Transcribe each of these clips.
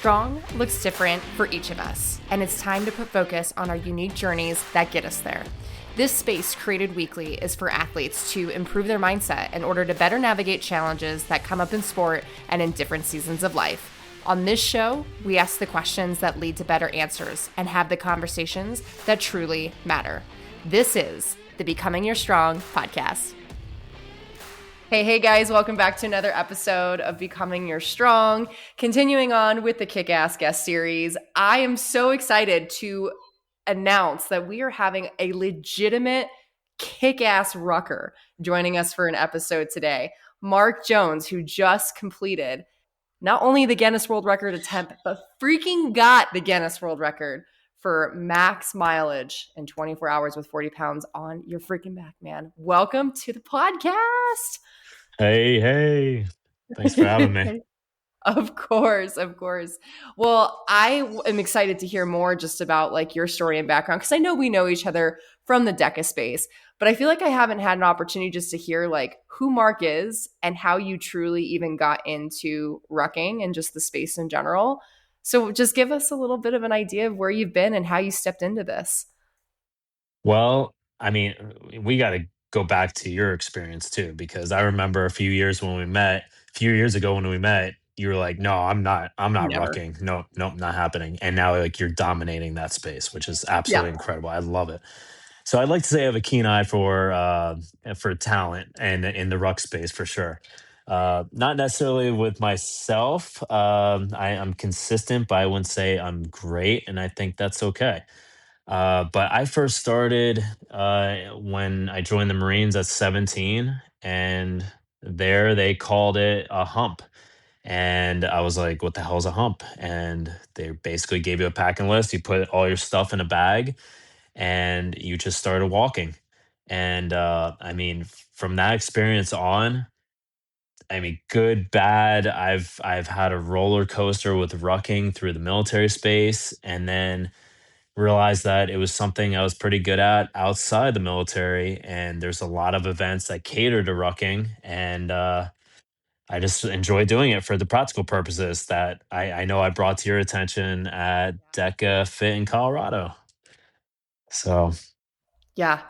Strong looks different for each of us, and it's time to put focus on our unique journeys that get us there. This space, created weekly, is for athletes to improve their mindset in order to better navigate challenges that come up in sport and in different seasons of life. On this show, we ask the questions that lead to better answers and have the conversations that truly matter. This is the Becoming Your Strong podcast. Hey guys, welcome back to another episode of Becoming Your Strong. Continuing on with the Kick-Ass Guest Series, I am so excited to announce that we are having a legitimate kick-ass rucker joining us for an episode today. Mark Jones, who just completed not only the Guinness World Record attempt, but freaking got the Guinness World Record for max mileage in 24 hours with 40 pounds on your freaking back, man. Welcome to the podcast. Hey. Thanks for having me. Of course. Well, I am excited to hear more just about like your story and background, because I know we know each other from the DECA space, but I feel like I haven't had an opportunity just to hear like who Mark is and how you truly even got into rucking and just the space in general. So just give us a little bit of an idea of where you've been and how you stepped into this. Well, we got to go back to your experience too, because I remember a few years ago when we met, you were like, no, I'm not Never. rucking. No, nope, not happening. And now like you're dominating that space, which is Yeah. absolutely incredible. I love it. So I'd like to say I have a keen eye for talent and in the ruck space for sure. Not necessarily with myself. I'm consistent, but I wouldn't say I'm great, and I think that's okay. But I first started when I joined the Marines at 17, and there they called it a hump. And I was like, what the hell is a hump? And they basically gave you a packing list. You put all your stuff in a bag and you just started walking. And from that experience on, good, bad. I've had a roller coaster with rucking through the military space, and then realized that it was something I was pretty good at outside the military. And there's a lot of events that cater to rucking, and I just enjoy doing it for the practical purposes that I know I brought to your attention at DECA Fit in Colorado. So Yeah.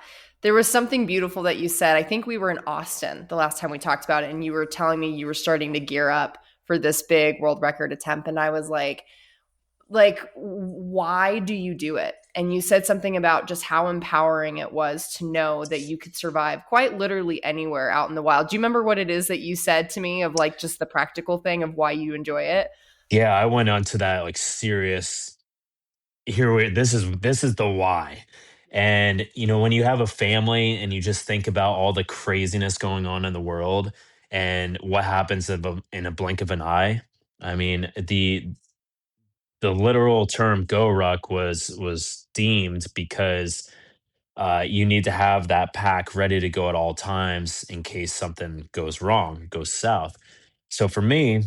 There was something beautiful that you said. I think we were in Austin the last time we talked about it, and you were telling me you were starting to gear up for this big world record attempt. And I was like, why do you do it? And you said something about just how empowering it was to know that you could survive quite literally anywhere out in the wild. Do you remember what it is that you said to me of like just the practical thing of why you enjoy it? yeah, I went on to that like serious this is the why. And when you have a family and you just think about all the craziness going on in the world and what happens in a blink of an eye. The literal term go ruck was deemed because you need to have that pack ready to go at all times in case something goes wrong, goes south. So for me,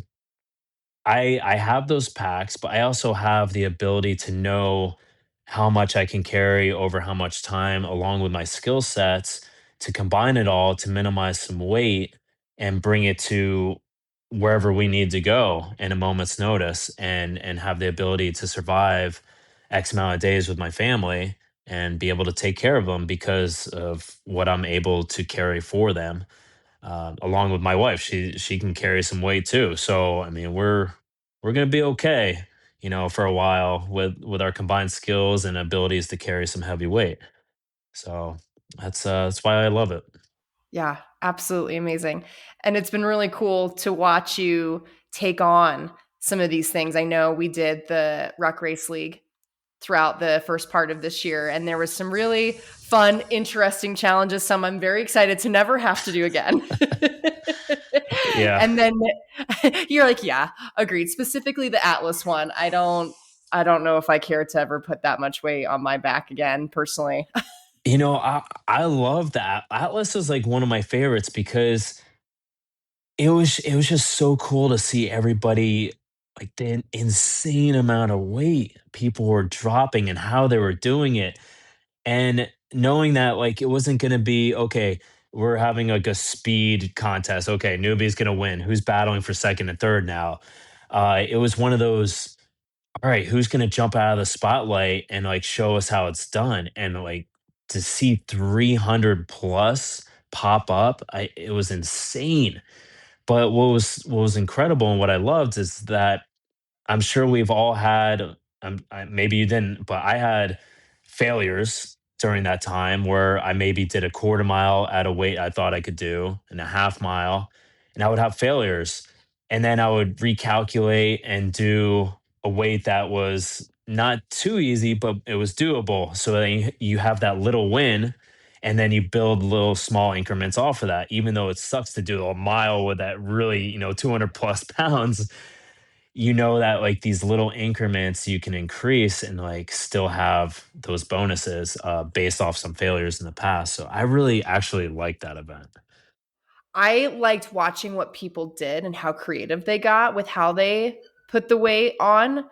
I have those packs, but I also have the ability to know how much I can carry over how much time, along with my skill sets, to combine it all to minimize some weight and bring it to wherever we need to go in a moment's notice, and have the ability to survive X amount of days with my family and be able to take care of them because of what I'm able to carry for them, along with my wife. She can carry some weight too. So we're gonna be okay, for a while with our combined skills and abilities to carry some heavy weight. So that's why I love it. Yeah, absolutely amazing. And it's been really cool to watch you take on some of these things. I know we did the Ruck Race League throughout the first part of this year, and there was some really fun, interesting challenges, some I'm very excited to never have to do again. Yeah. And then you're like, yeah, agreed. Specifically the Atlas one. I don't know if I care to ever put that much weight on my back again, personally. I love that. Atlas is like one of my favorites because it was just so cool to see everybody, like the insane amount of weight people were dropping and how they were doing it. And knowing that like it wasn't going to be okay, we're having like a speed contest. Okay, newbie's going to win. Who's battling for second and third now? It was one of those. all right, who's gonna jump out of the spotlight and like show us how it's done? And like to see 300 plus pop up, it was insane. But what was incredible and what I loved is that I'm sure we've all had, maybe you didn't, but I had failures during that time where I maybe did a quarter mile at a weight I thought I could do and a half mile, and I would have failures. And then I would recalculate and do a weight that was not too easy, but it was doable. So then you have that little win, and then you build little small increments off of that. Even though it sucks to do a mile with that really, 200 plus pounds, that like these little increments you can increase and like still have those bonuses based off some failures in the past. So I really actually like that event. I liked watching what people did and how creative they got with how they put the weight on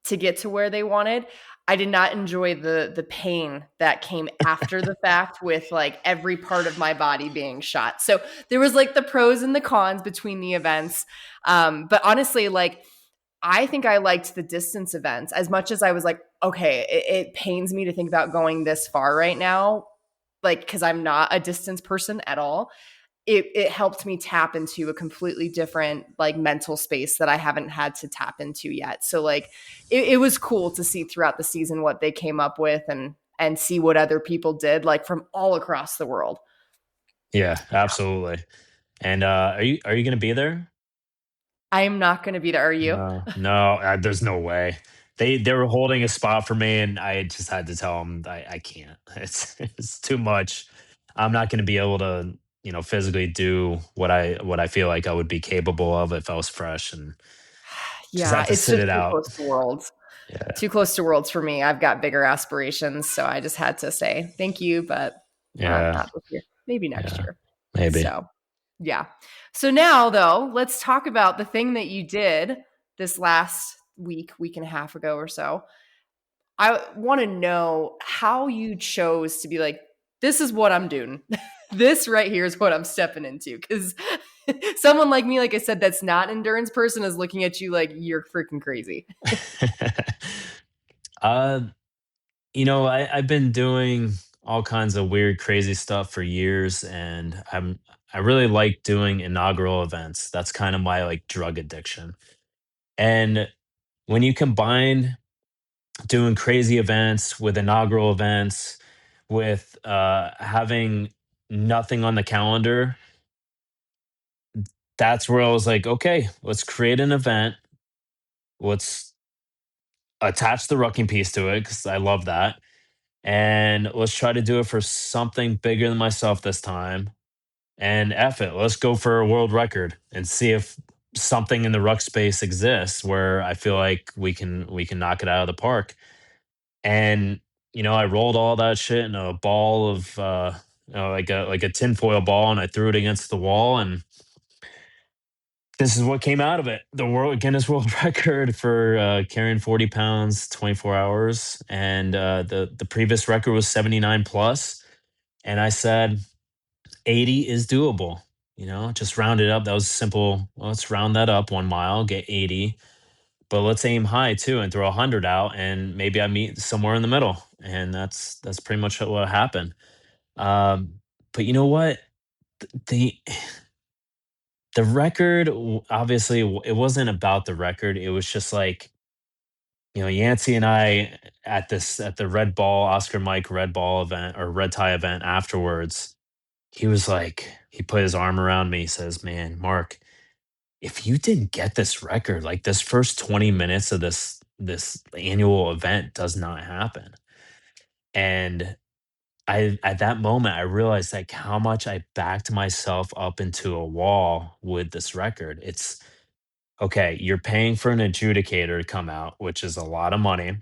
to get to where they wanted. I did not enjoy the pain that came after the fact with like every part of my body being shot. So there was like the pros and the cons between the events. But honestly, like I think I liked the distance events as much as I was like, okay, it pains me to think about going this far right now, like because I'm not a distance person at all. It helped me tap into a completely different like mental space that I haven't had to tap into yet. So like it was cool to see throughout the season what they came up with and see what other people did like from all across the world. Yeah, absolutely. And are you going to be there? I am not going to be there. Are you? No, no, there's no way. They were holding a spot for me, and I just had to tell them I can't. It's too much. I'm not going to be able to physically do what I feel like I would be capable of if I was fresh, and just Yeah, have to it's sit just it too out. close to worlds. Yeah, Too close to worlds for me. I've got bigger aspirations, so I just had to say thank you, but yeah, not this year. Maybe next yeah, year. maybe. So, yeah. So now though, let's talk about the thing that you did this last week and a half ago or so. I want to know how you chose to be like, this is what I'm doing. This right here is what I'm stepping into. Because someone like me, like I said, that's not an endurance person is looking at you like you're freaking crazy. uh, I've been doing all kinds of weird, crazy stuff for years, and I really like doing inaugural events. That's kind of my like drug addiction. And when you combine doing crazy events with inaugural events, with having nothing on the calendar, that's where I was like, okay, let's create an event. Let's attach the rucking piece to it because I love that. And let's try to do it for something bigger than myself this time. And F it, let's go for a world record and see if something in the ruck space exists where I feel like we can knock it out of the park. And I rolled all that shit in a ball of like a tinfoil ball, and I threw it against the wall, and this is what came out of it: the world Guinness World Record for carrying 40 pounds, 24 hours, and the previous record was 79 plus. And I said 80 is doable. Just round it up. That was simple. Well, let's round that up 1 mile, get 80, but let's aim high too and throw 100 out, and maybe I meet somewhere in the middle. And that's pretty much what happened. But you know what? The the record, obviously, it wasn't about the record. It was just like, Yancey and I at the Red Ball Oscar Mike Red Ball event or Red Tie event afterwards. He was like, he put his arm around me. He says, "Man, Mark, if you didn't get this record, like this first 20 minutes of this annual event does not happen." And I at that moment I realized like how much I backed myself up into a wall with this record. It's okay, you're paying for an adjudicator to come out, which is a lot of money.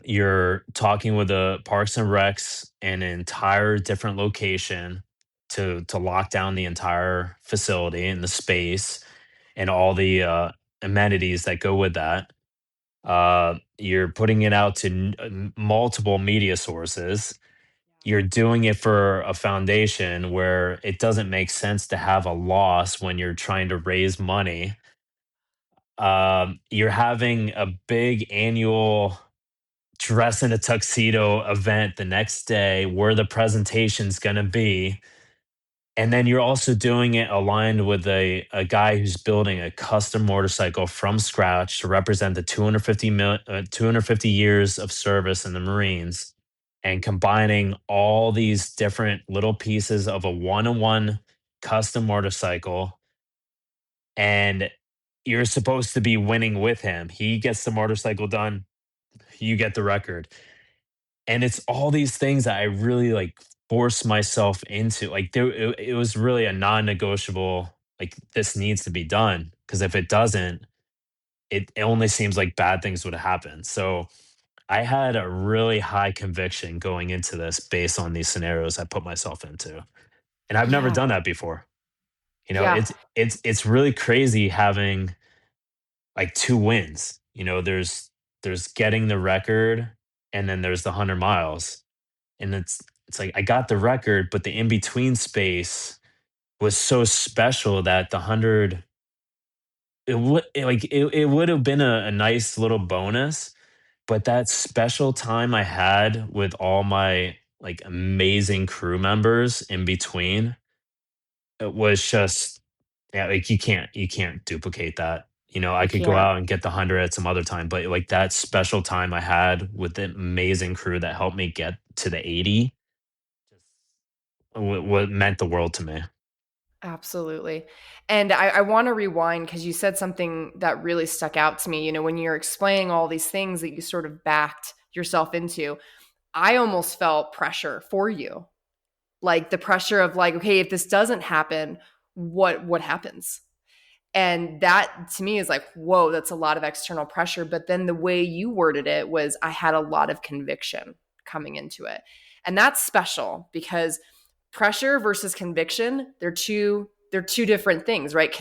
You're talking with the Parks and Recs in an entire different location to lock down the entire facility and the space and all the amenities that go with that. You're putting it out to multiple media sources. You're doing it for a foundation where it doesn't make sense to have a loss when you're trying to raise money. You're having a big annual dress in a tuxedo event the next day where the presentation's going to be. And then you're also doing it aligned with a guy who's building a custom motorcycle from scratch to represent the 250 years of service in the Marines, and combining all these different little pieces of a one-on-one custom motorcycle. And you're supposed to be winning with him. He gets the motorcycle done, you get the record. And it's all these things that I really like force myself into. Like it was really a non-negotiable. Like this needs to be done because if it doesn't, it only seems like bad things would happen. So I had a really high conviction going into this based on these scenarios I put myself into, and I've never Yeah. done that before. Yeah. It's really crazy having like two wins. There's getting the record, and then there's the 100 miles. And it's like I got the record, but the in between space was so special that the 100, it would have been a nice little bonus, but that special time I had with all my like amazing crew members in between, it was just, yeah, like you can't duplicate that. I You could go can't. out and get the 100 at some other time, but like that special time I had with the amazing crew that helped me get to the 80, what meant the world to me. Absolutely. And I want to rewind because you said something that really stuck out to me. When you're explaining all these things that you sort of backed yourself into, I almost felt pressure for you. Like the pressure of like, okay, if this doesn't happen, what happens? And that to me is like, whoa, that's a lot of external pressure. But then the way you worded it was, I had a lot of conviction coming into it. And that's special because pressure versus conviction, they're two different things, right?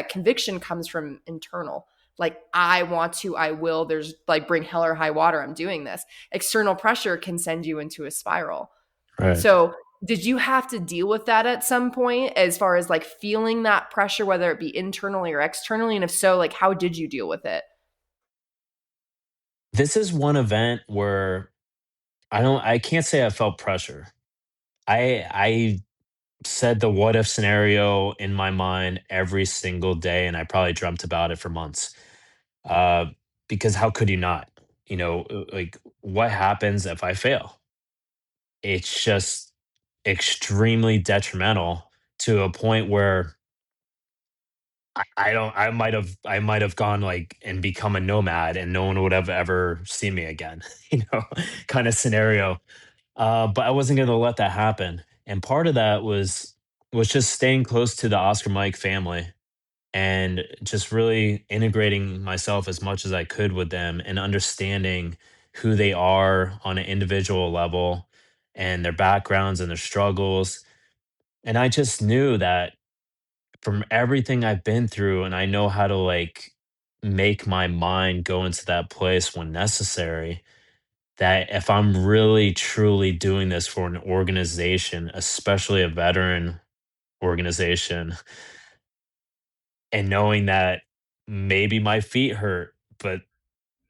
Conviction comes from internal. Like, I want to, I will, there's like bring hell or high water, I'm doing this. External pressure can send you into a spiral. Right. So, did you have to deal with that at some point as far as like feeling that pressure, whether it be internally or externally? And if so, like, how did you deal with it? This is one event where I can't say I felt pressure. I said the what if scenario in my mind every single day, and I probably dreamt about it for months. Uh, because how could you not? Like what happens if I fail? It's just extremely detrimental to a point where I don't I might have gone like and become a nomad and no one would have ever seen me again, kind of scenario. But I wasn't going to let that happen. And part of that was just staying close to the Oscar Mike family and just really integrating myself as much as I could with them and understanding who they are on an individual level and their backgrounds and their struggles. And I just knew that from everything I've been through, and I know how to like make my mind go into that place when necessary, that if I'm really truly doing this for an organization, especially a veteran organization, and knowing that maybe my feet hurt, but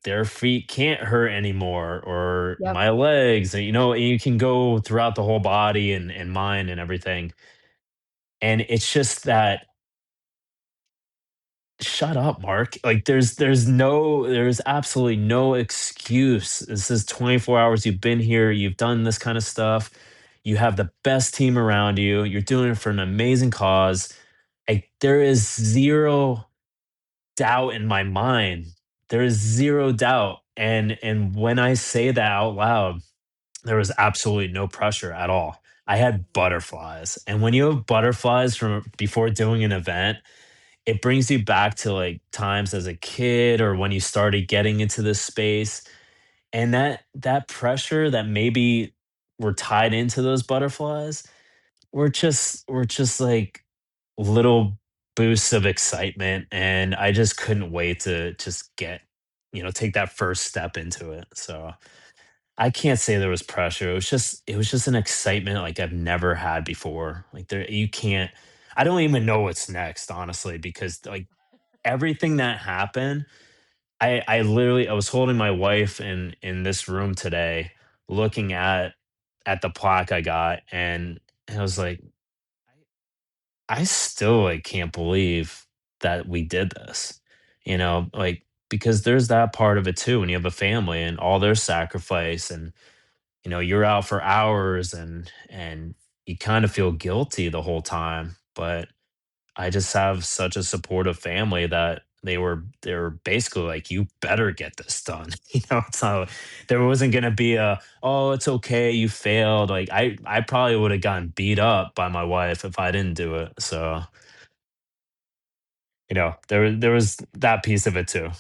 their feet can't hurt anymore, or Yep. my legs, you can go throughout the whole body and mind and everything. And it's just that, shut up, Mark. Like there's absolutely no excuse. This is 24 hours you've been here, you've done this kind of stuff. You have the best team around you. You're doing it for an amazing cause. Like there is zero doubt in my mind. There is zero doubt. And when I say that out loud, there was absolutely no pressure at all. I had butterflies. And when you have butterflies from before doing an event, it brings you back to like times as a kid or when you started getting into this space, and that pressure that maybe were tied into those butterflies were just like little boosts of excitement, and I just couldn't wait to just take that first step into it. So I can't say there was pressure. It was just an excitement like I've never had before. Like there you can't I don't even know what's next, honestly, because like everything that happened, I literally I was holding my wife in this room today, looking at the plaque I got, and I was like, I still like can't believe that we did this. Like because there's that part of it too when you have a family and all their sacrifice, and you're out for hours, and you kind of feel guilty the whole time. But I just have such a supportive family that they were basically like, you better get this done. So there wasn't gonna be a, oh, it's okay, you failed. Like I probably would have gotten beat up by my wife if I didn't do it. So, there was that piece of it too.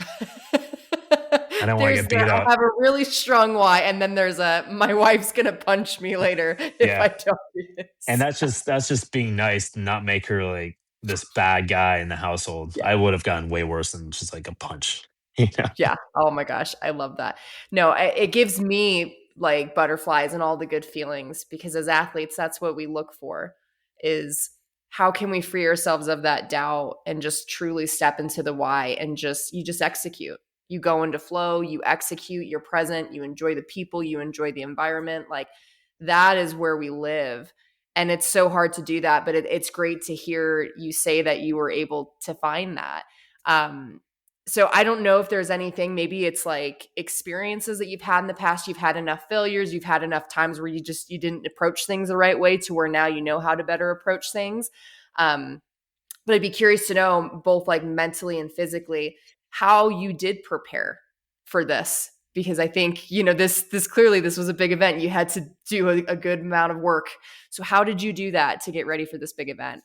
I don't want to There's get the beat I up. have a really strong why, and then there's a my wife's gonna punch me later if Yeah. I don't do And this. that's just being nice and not make her like this bad guy in the household. Yeah. I would have gotten way worse than just like a punch. You know? Yeah. Oh my gosh, I love that. No, it gives me like butterflies and all the good feelings because as athletes, that's what we look for is how can we free ourselves of that doubt and just truly step into the why and just execute. You go into flow, you execute, you're present, you enjoy the people, you enjoy the environment. Like that is where we live. And it's so hard to do that, but it's great to hear you say that you were able to find that. Um, so I don't know if there's anything, maybe it's like experiences that you've had in the past, you've had enough failures, you've had enough times where you didn't approach things the right way to where now you know how to better approach things. Um, but I'd be curious to know both like mentally and physically how you did prepare for this because I think, this clearly this was a big event. You had to do a good amount of work. So how did you do that to get ready for this big event?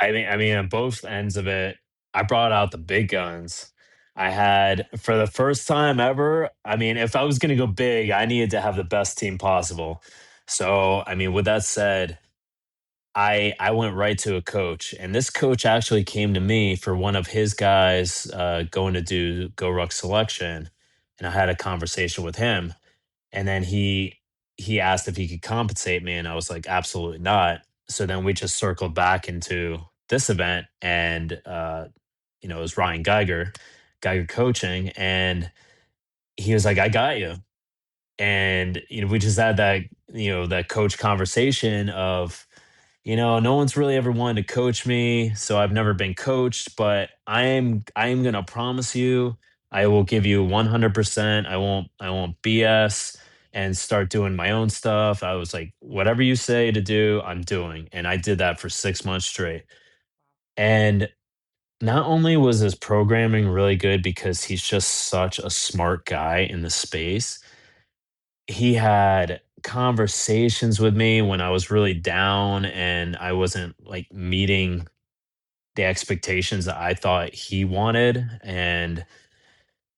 I mean, on both ends of it, I brought out the big guns. I had, for the first time ever, I mean, if I was going to go big, I needed to have the best team possible. So, I mean, with that said, I went right to a coach, and this coach actually came to me for one of his guys going to do Go Ruck selection, and I had a conversation with him, and then he asked if he could compensate me, and I was like, absolutely not. So then we just circled back into this event, and it was Ryan Geiger coaching, and he was like, I got you. And we just had that coach conversation of, no one's really ever wanted to coach me, so I've never been coached, but I am going to promise you I will give you 100%. I won't BS and start doing my own stuff. I was like, whatever you say to do, I'm doing. And I did that for 6 months straight. And not only was his programming really good because he's just such a smart guy in the space, he had conversations with me when I was really down and I wasn't like meeting the expectations that I thought he wanted. And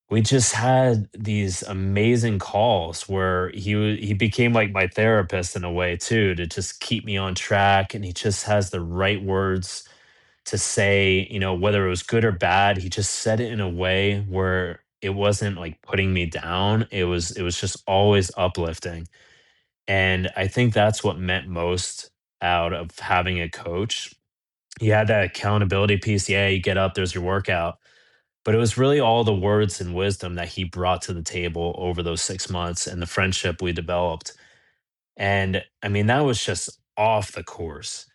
we just had these amazing calls where he became like my therapist in a way too, to just keep me on track. And he just has the right words to say, whether it was good or bad. He just said it in a way where it wasn't like putting me down. It was just always uplifting. And I think that's what meant most out of having a coach. You had that accountability piece. Yeah, you get up, there's your workout. But it was really all the words and wisdom that he brought to the table over those 6 months and the friendship we developed. And I mean, that was just off the course.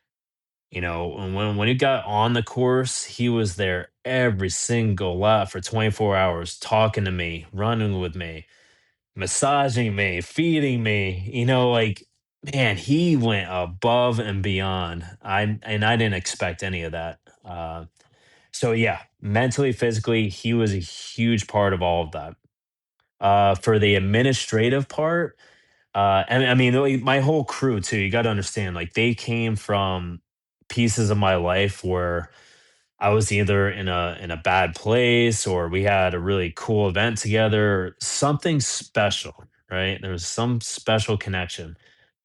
And when he got on the course, he was there every single lap for 24 hours, talking to me, running with me, massaging me, feeding me, like, man, he went above and beyond. I didn't expect any of that. So yeah, mentally, physically, he was a huge part of all of that. For the administrative part, and I mean, like, my whole crew too. You got to understand, like, they came from pieces of my life where I was either in a bad place or we had a really cool event together, something special, right? There was some special connection.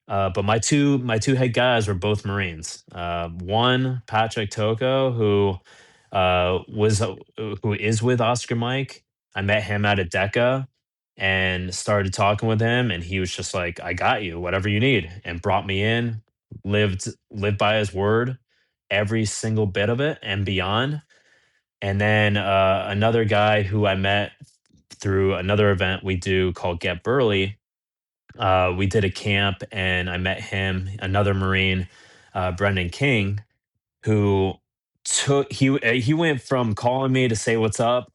But my two head guys were both Marines. One, Patrick Toko, who is with Oscar Mike. I met him at a DECA and started talking with him, and he was just like, "I got you, whatever you need," and brought me in. Lived by his word, every single bit of it and beyond. And then another guy who I met through another event we do called Get Burly. We did a camp and I met him, another Marine, Brendan King, who he went from calling me to say what's up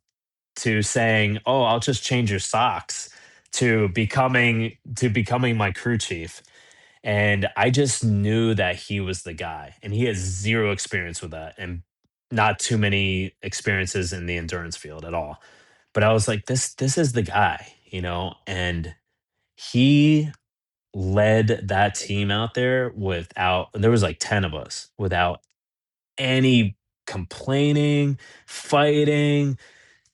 to saying, "Oh, I'll just change your socks," to becoming my crew chief. And I just knew that he was the guy, and he has zero experience with that, and not too many experiences in the endurance field at all. But I was like, this is the guy, and he led that team out there without, there was like 10 of us, without any complaining, fighting,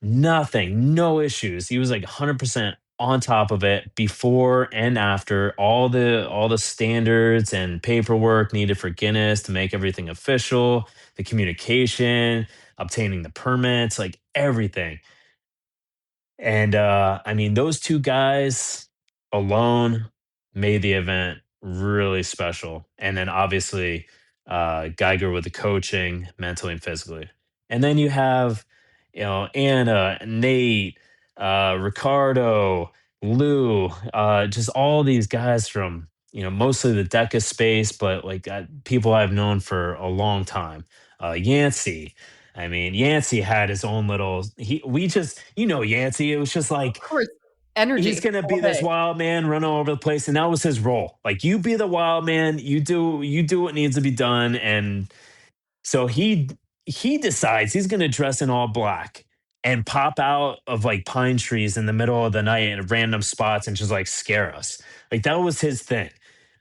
nothing, no issues. He was like 100% on top of it before and after all the standards and paperwork needed for Guinness to make everything official, the communication, obtaining the permits, like everything. And I mean, those two guys alone made the event really special. And then obviously, Geiger with the coaching, mentally and physically. And then you have, Anna, Nate, Ricardo, Lou, just all these guys from, mostly the DECA space, but like people I've known for a long time. Yancey, I mean, Yancey had his own little. We just, Yancey. It was just Of like course, he's energy gonna all be this day. wild man running all over the place, and that was his role. Like, you be the wild man. You do what needs to be done, and so he decides he's gonna dress in all black and pop out of like pine trees in the middle of the night at random spots and just like scare us. Like, that was his thing.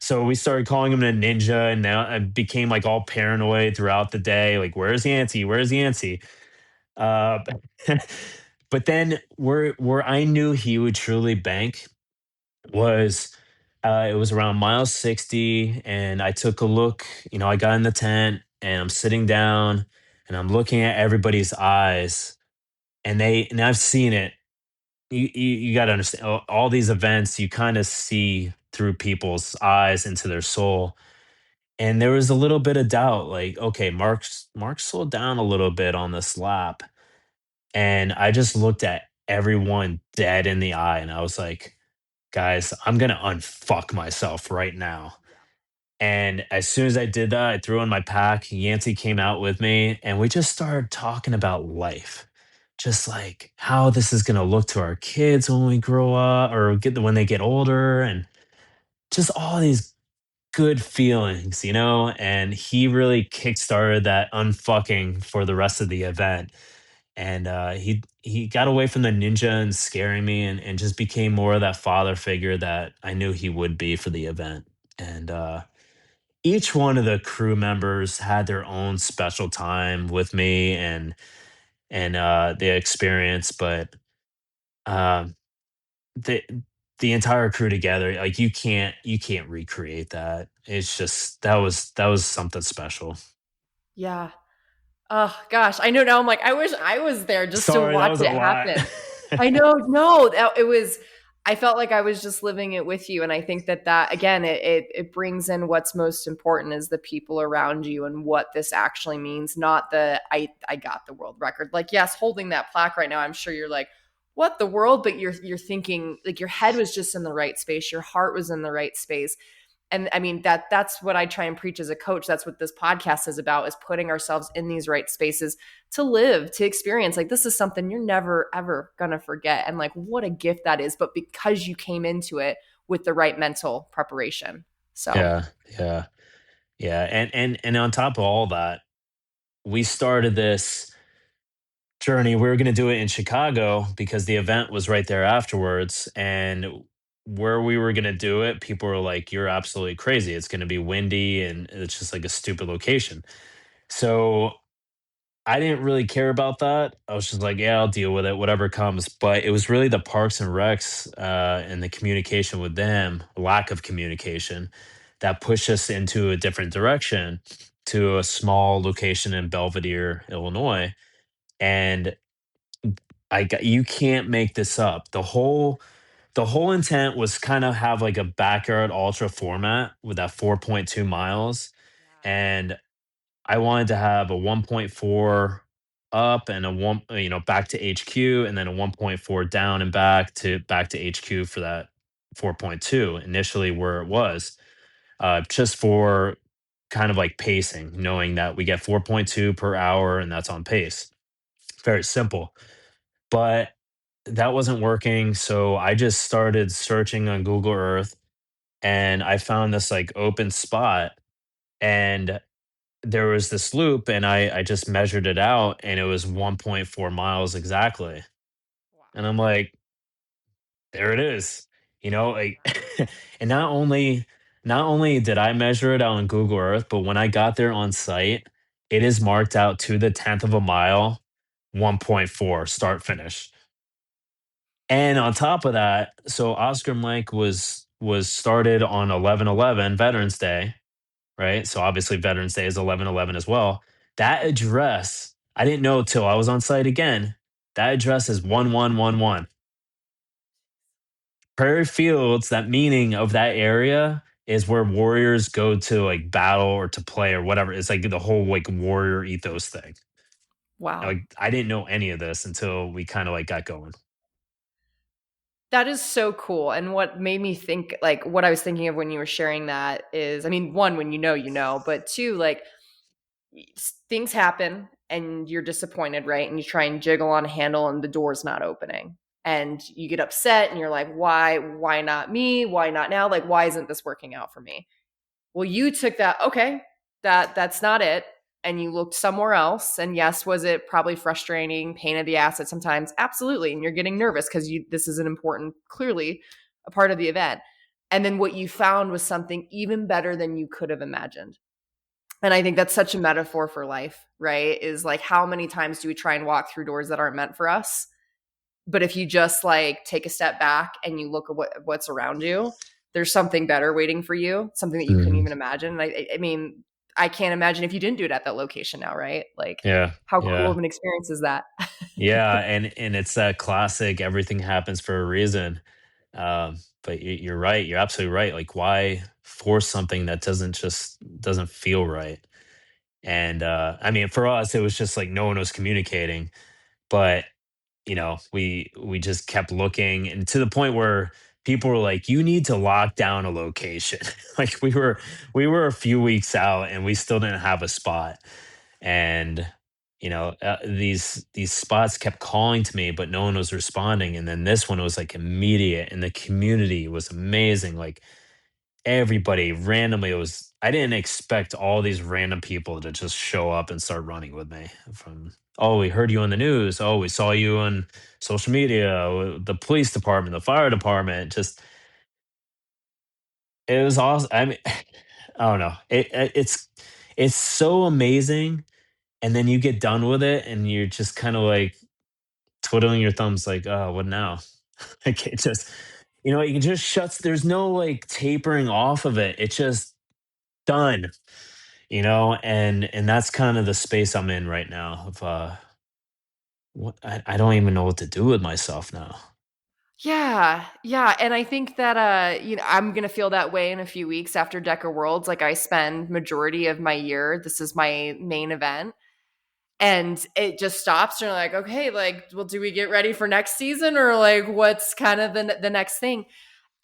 So we started calling him a ninja, and now I became like all paranoid throughout the day. Like, where's Yancey? Where's Yancey? Uh, but then where I knew he would truly bank was it was around mile 60, and I took a look. I got in the tent and I'm sitting down and I'm looking at everybody's eyes, and I've seen it. You got to understand, all these events. You kind of see through people's eyes into their soul. And there was a little bit of doubt, like, okay, Mark slowed down a little bit on this lap, and I just looked at everyone dead in the eye and I was like, guys, I'm going to unfuck myself right now. And as soon as I did that, I threw in my pack. Yancey came out with me and we just started talking about life. Just like how this is going to look to our kids when we grow up or when they get older, and just all these good feelings, and he really kickstarted that unfucking for the rest of the event. And he got away from the ninja and scaring me, and just became more of that father figure that I knew he would be for the event. And each one of the crew members had their own special time with me, and the experience. But um, the the entire crew together, like, you can't recreate that. It's just that was something special. Yeah. Oh gosh, I know now. I'm like, I wish I was there just to Sorry, that watch was a it lot. happen. I know. No, it was. I felt like I was just living it with you, and I think that again, it brings in what's most important is the people around you and what this actually means. Not the I got the world record. Like, yes, holding that plaque right now, I'm sure you're like, what the world? But you're thinking like your head was just in the right space, your heart was in the right space. And I mean that's what I try and preach as a coach. That's what this podcast is about, is putting ourselves in these right spaces to live, to experience. Like, this is something you're never ever going to forget, and like what a gift that is, but because you came into it with the right mental preparation. So, Yeah, yeah, yeah. And on top of all that, we started this journey. We were going to do it in Chicago because the event was right there afterwards. And where we were going to do it, people were like, "You're absolutely crazy. It's going to be windy and it's just like a stupid location." So I didn't really care about that. I was just like, "Yeah, I'll deal with it, whatever comes." But it was really the Parks and Recs and the communication with them, lack of communication, that pushed us into a different direction, to a small location in Belvedere, Illinois. And you can't make this up. The whole intent was kind of have like a backyard ultra format with that 4.2 miles, yeah. and I wanted to have a 1.4 up and a one, back to HQ, and then a 1.4 down and back to HQ for that 4.2 initially where it was, just for kind of like pacing, knowing that we get 4.2 per hour and that's on pace. Very simple. But that wasn't working. So I just started searching on Google Earth and I found this like open spot, and there was this loop, and I just measured it out and it was 1.4 miles exactly. Wow. And I'm like, there it is. Like and not only did I measure it out on Google Earth, but when I got there on site, it is marked out to the 10th of a mile, 1.4 start finish. And on top of that, so Oscar Mike was started on 11/11 Veterans Day, right? So obviously Veterans Day is 11/11 as well. That address, I didn't know till I was on site again. That address is 1111. Prairie Fields, that meaning of that area is where warriors go to like battle or to play or whatever. It's like the whole like warrior ethos thing. Wow. Like I didn't know any of this until we kind of like got going. That is so cool. And what made me think, like, what I was thinking of when you were sharing that is, I mean, one, when you know, but two, like, things happen and you're disappointed, right? And you try and jiggle on a handle and the door's not opening. And you get upset and you're like, why not me? Why not now? Like, why isn't this working out for me? Well, you took that, okay, that's not it. And you looked somewhere else. And yes, was it probably frustrating, pain in the ass at sometimes? Absolutely. And you're getting nervous because this is an important, clearly a part of the event. And then what you found was something even better than you could have imagined. And I think that's such a metaphor for life, right? Is like, how many times do we try and walk through doors that aren't meant for us? But if you just like take a step back and you look at what's around you, there's something better waiting for you, something that you couldn't Mhm. even imagine. And I mean, I can't imagine if you didn't do it at that location now, right? Like, Yeah. how cool Yeah. of an experience is that? Yeah, and it's that classic everything happens for a reason. But you're right. You're absolutely right. Like why force something that doesn't feel right? And I mean, for us, it was just like no one was communicating, but we just kept looking, and to the point where people were like, "You need to lock down a location." Like we were a few weeks out, and we still didn't have a spot. And these spots kept calling to me, but no one was responding. And then this one was like immediate, and the community was amazing. Like everybody randomly, it was I didn't expect all these random people to just show up and start running with me. From, oh, we heard you on the news, oh, we saw you on social media, the police department, the fire department. Just it was awesome. I mean, I don't know, it's so amazing. And then you get done with it and you're just kind of like twiddling your thumbs like, oh, what now? Like it just, it just shuts. There's no like tapering off of it. It's just done. And that's kind of the space I'm in right now of what I don't even know what to do with myself now. Yeah, yeah, and I think that I'm gonna feel that way in a few weeks after Deca Worlds. Like, I spend majority of my year. This is my main event, and it just stops. And you're like, okay, like, well, do we get ready for next season, or like, what's kind of the next thing?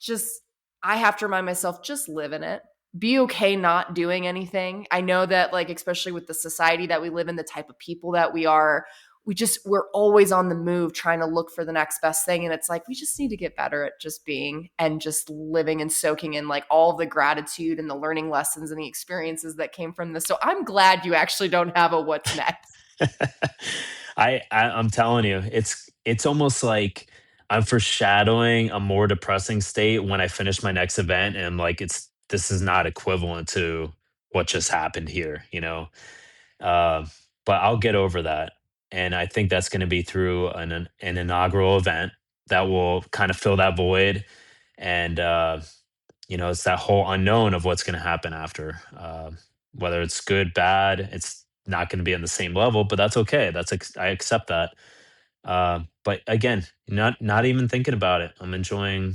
Just, I have to remind myself, just live in it. Be okay not doing anything. I know that, like, especially with the society that we live in, the type of people that we are, we're always on the move trying to look for the next best thing. And it's like, we just need to get better at just being and just living and soaking in like all of the gratitude and the learning lessons and the experiences that came from this. So I'm glad you actually don't have a what's next. I'm telling you, it's almost like I'm foreshadowing a more depressing state when I finish my next event, and I'm like, this is not equivalent to what just happened here, Uh, but I'll get over that, and I think that's going to be through an inaugural event that will kind of fill that void. And it's that whole unknown of what's going to happen after. Whether it's good, bad, it's not going to be on the same level, but that's okay. I accept that. But again, not even thinking about it. I'm enjoying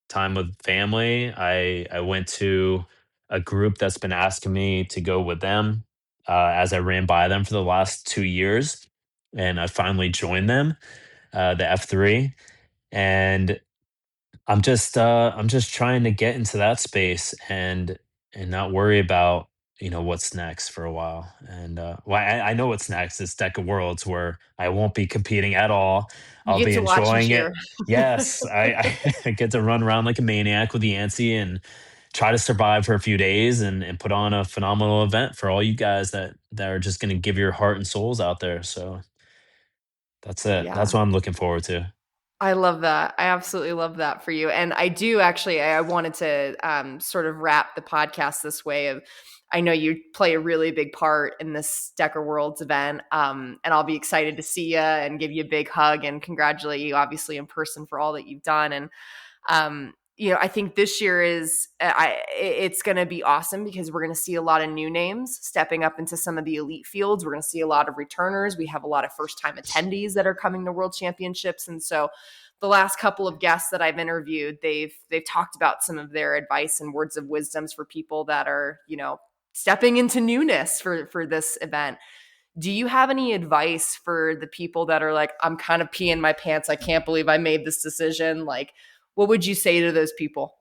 time with family. I went to a group that's been asking me to go with them, as I ran by them for the last 2 years. and I finally joined them, the F3, and I'm just trying to get into that space and not worry about, what's next for a while. And well, I know what's next. It's Deck of Worlds where I won't be competing at all. You I'll get be to watch and enjoying cheer. it. Yes, I get to run around like a maniac with Yancey and try to survive for a few days and put on a phenomenal event for all you guys that are just going to give your heart and souls out there. So that's it. Yeah. That's what I'm looking forward to. I love that. I absolutely love that for you. And I do actually, I wanted to sort of wrap the podcast this way of, I know you play a really big part in this Decker Worlds event. And I'll be excited to see you and give you a big hug and congratulate you obviously in person for all that you've done. And I think this year it's going to be awesome because we're going to see a lot of new names stepping up into some of the elite fields. We're going to see a lot of returners. We have a lot of first time attendees that are coming to world championships. And so the last couple of guests that I've interviewed, they've talked about some of their advice and words of wisdoms for people that are, stepping into newness for this event. Do you have any advice for the people that are like, I'm kind of peeing my pants. I can't believe I made this decision. Like, what would you say to those people?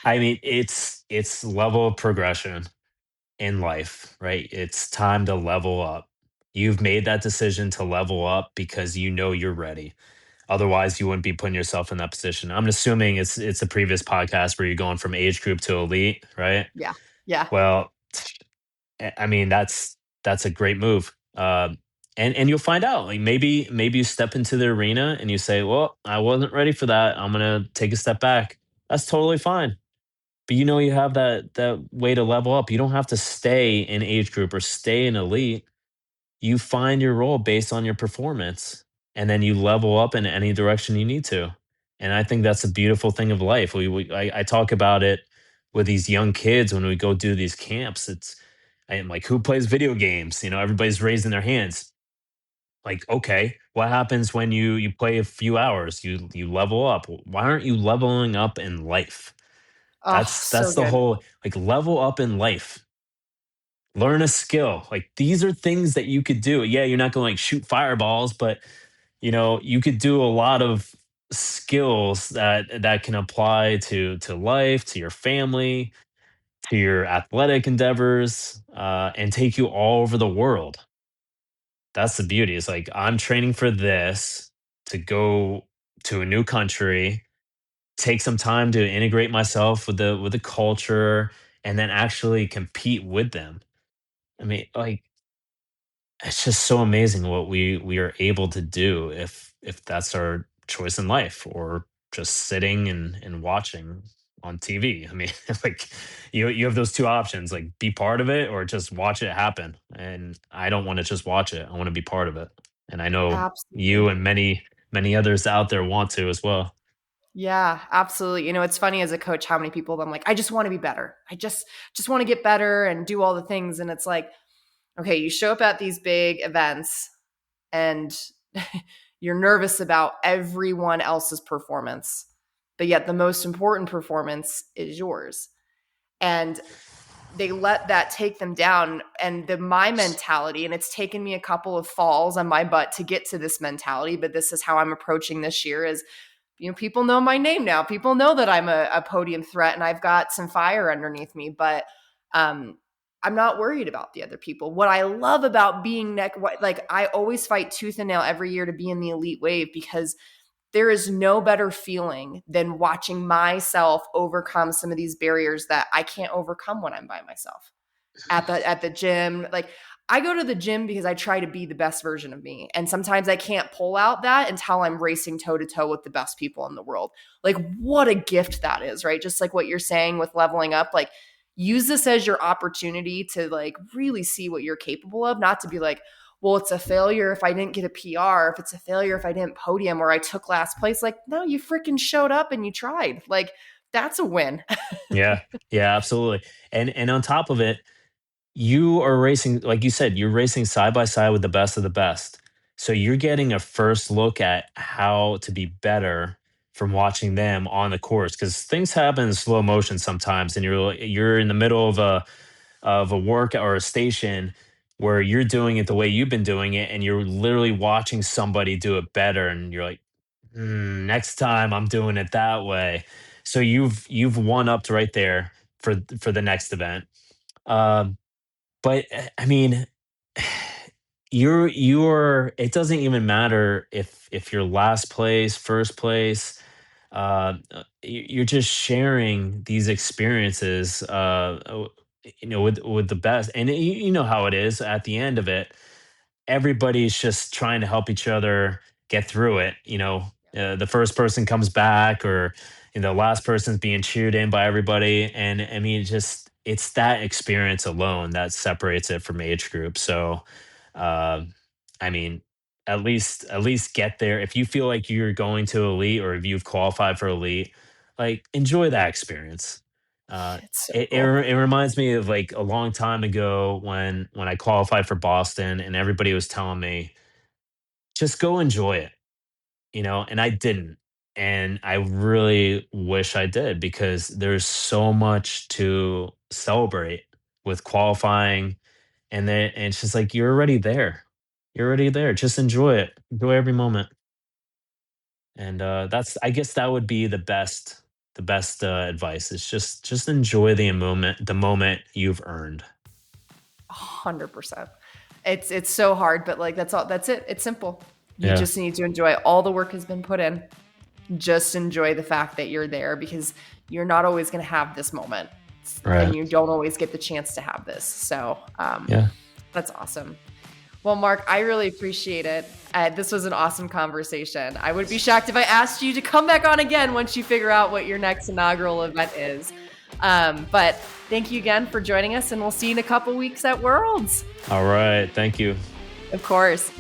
I mean, it's level of progression in life, right? It's time to level up. You've made that decision to level up because you know you're ready. Otherwise, you wouldn't be putting yourself in that position. I'm assuming it's a previous podcast where you're going from age group to elite, right? Yeah. Yeah. Well, I mean that's a great move. And you'll find out. Like maybe you step into the arena and you say, "Well, I wasn't ready for that. I'm gonna take a step back." That's totally fine. But you have that way to level up. You don't have to stay in age group or stay in elite. You find your role based on your performance, and then you level up in any direction you need to. And I think that's a beautiful thing of life. I talk about it with these young kids when we go do these camps. I am like, who plays video games? Everybody's raising their hands. Like, okay, what happens when you play a few hours? You level up. Why aren't you leveling up in life? Oh, so That's the good. whole, like, level up in life. Learn a skill. Like, these are things that you could do. Yeah, you're not going to like shoot fireballs, but you could do a lot of skills that can apply to life, to your family, to your athletic endeavors, and take you all over the world. That's the beauty. It's like I'm training for this to go to a new country, take some time to integrate myself with the culture, and then actually compete with them. I mean, like, it's just so amazing what we are able to do if that's our choice in life, or just sitting and watching on TV. I mean, like, you have those two options, like be part of it or just watch it happen. And I don't want to just watch it. I want to be part of it. And I know you Absolutely. and many others out there want to as well. Yeah, absolutely. It's funny as a coach how many people I'm like, I just want to be better. I just want to get better and do all the things. And it's like, okay, you show up at these big events and you're nervous about everyone else's performance. But yet the most important performance is yours. And they let that take them down. And my mentality, and it's taken me a couple of falls on my butt to get to this mentality, but this is how I'm approaching this year is, people know my name now. People know that I'm a podium threat and I've got some fire underneath me, but um, I'm not worried about the other people. What I love about being like I always fight tooth and nail every year to be in the elite wave because there is no better feeling than watching myself overcome some of these barriers that I can't overcome when I'm by myself at the gym. Like I go to the gym because I try to be the best version of me. And sometimes I can't pull out that until I'm racing toe to toe with the best people in the world. Like what a gift that is, right? Just like what you're saying with leveling up, like use this as your opportunity to like really see what you're capable of, not to be like, well, it's a failure if I didn't get a PR, if it's a failure if I didn't podium or I took last place. Like, no, you freaking showed up and you tried. Like, that's a win. Yeah. Yeah, absolutely. And on top of it, you are racing, like you said, you're racing side by side with the best of the best. So you're getting a first look at how to be better from watching them on the course, because things happen in slow motion sometimes, and you're in the middle of a work or a station, where you're doing it the way you've been doing it, and you're literally watching somebody do it better, and you're like, next time I'm doing it that way. So you've one upped right there for the next event. Um, but I mean, you're it doesn't even matter if you're last place, first place. You're just sharing these experiences, with the best, and you know how it is at the end of it. Everybody's just trying to help each other get through it. The first person comes back, or the last person's being cheered in by everybody, and I mean, it's that experience alone that separates it from age group. So, uh, I mean, at least get there. If you feel like you're going to elite, or if you've qualified for elite, like, enjoy that experience. Uh, It's so cool. it reminds me of, like, a long time ago when I qualified for Boston, and everybody was telling me, just go enjoy it, and I didn't. And I really wish I did, because there's so much to celebrate with qualifying. And it's just like, you're already there. You're already there. Just enjoy it. Enjoy every moment. And that's I guess that would be the best advice, is just enjoy the moment you've earned. 100%. It's so hard, but like that's all. That's it. It's simple. You Yeah. just need to enjoy it. All the work has been put in. Just enjoy the fact that you're there, because you're not always going to have this moment, and Right. you don't always get the chance to have this. So Yeah. that's awesome. Well, Mark, I really appreciate it. This was an awesome conversation. I would be shocked if I asked you to come back on again once you figure out what your next inaugural event is. But thank you again for joining us, and we'll see you in a couple weeks at Worlds. All right. Thank you. Of course.